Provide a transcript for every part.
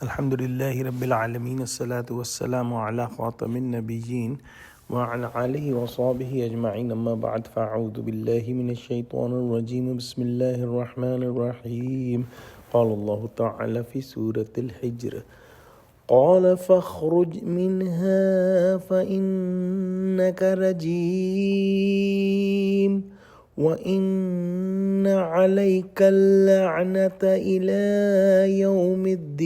Alhamdulillahi Rabbil Alameen, As-salatu was-salamu ala khatamin nabiyyin wa ala alihi wa sahbihi ajma'in, amma ba'd, fa'a'udhu billahi minash shaytanir rajim, bismillahir rahmanir rahim. Qala Allahu ta'ala fi Surah Hijr, قال فاخرج منها فإنك رجيم وإن عليك اللعنة إلى يوم الدين.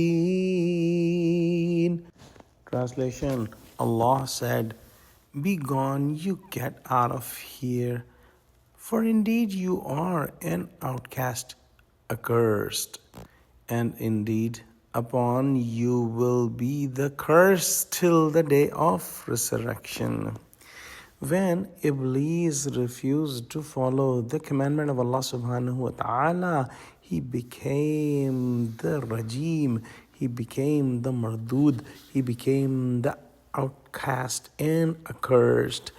Translation: Allah said, "Be gone, you get out of here, for indeed you are an outcast, accursed, and indeed upon you will be the curse till the day of resurrection." When Iblis refused to follow the commandment of Allah subhanahu wa ta'ala, he became the Rajim, he became the Mardud, he became the outcast and accursed.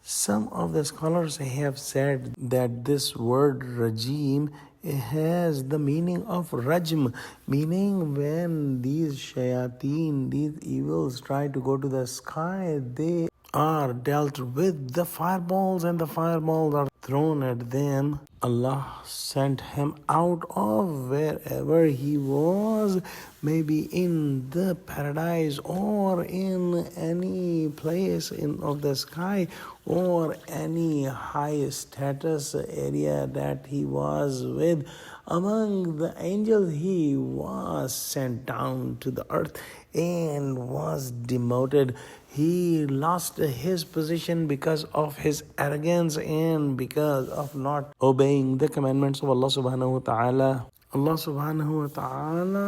Some of the scholars have said that this word Rajim has the meaning of Rajm, meaning when these shayateen, these evils try to go to the sky, they are dealt with the fireballs, and the fireballs are thrown at them. Allah sent him out of wherever he was, maybe in the paradise or in any place of the sky or any high status area that he was with. Among the angels, he was sent down to the earth and was demoted. He lost his position because of his arrogance and because of not obeying the commandments of Allah subhanahu wa ta'ala. Allah subhanahu wa ta'ala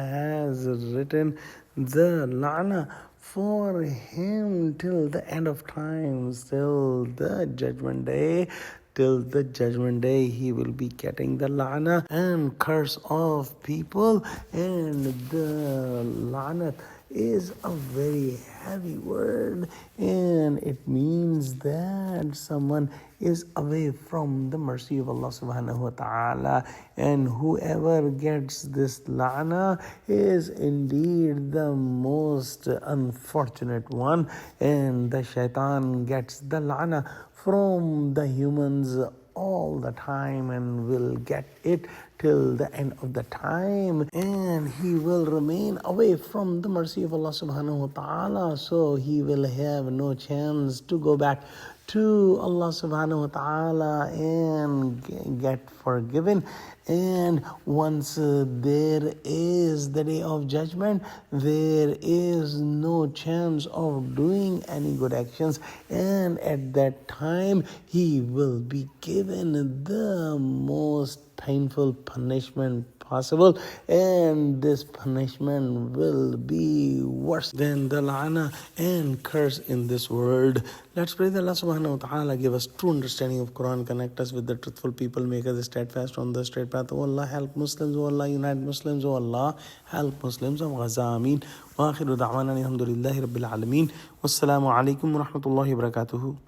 has written the la'na for him till the end of times, till the judgment day. Till the judgment day, he will be getting the la'na and curse of people. And the la'nat is a very heavy word, and it means that someone is away from the mercy of Allah subhanahu wa ta'ala, and whoever gets this la'na is indeed the most unfortunate one. And the shaitan gets the la'na from the humans all the time and will get it till the end of the time, and he will remain away from the mercy of Allah subhanahu wa ta'ala, so he will have no chance to go back to Allah subhanahu wa ta'ala and get forgiven. And once there is the day of judgment, there is no chance of doing any good actions, and at that time he will be given the most painful punishment possible, and this punishment will be worse than the la'na and curse in this world. Let's pray that Allah subhanahu wa ta'ala give us true understanding of Quran, connect us with the truthful people, make us steadfast on the straight path. Oh Allah, help Muslims. Oh Allah, unite Muslims. Oh Allah, help Muslims of Gaza. Ameen. Wa akhiru da'wana alhamdulillahi Rabbil Alameen. Wassalamu alaikum wa rahmatullahi wa barakatuhu.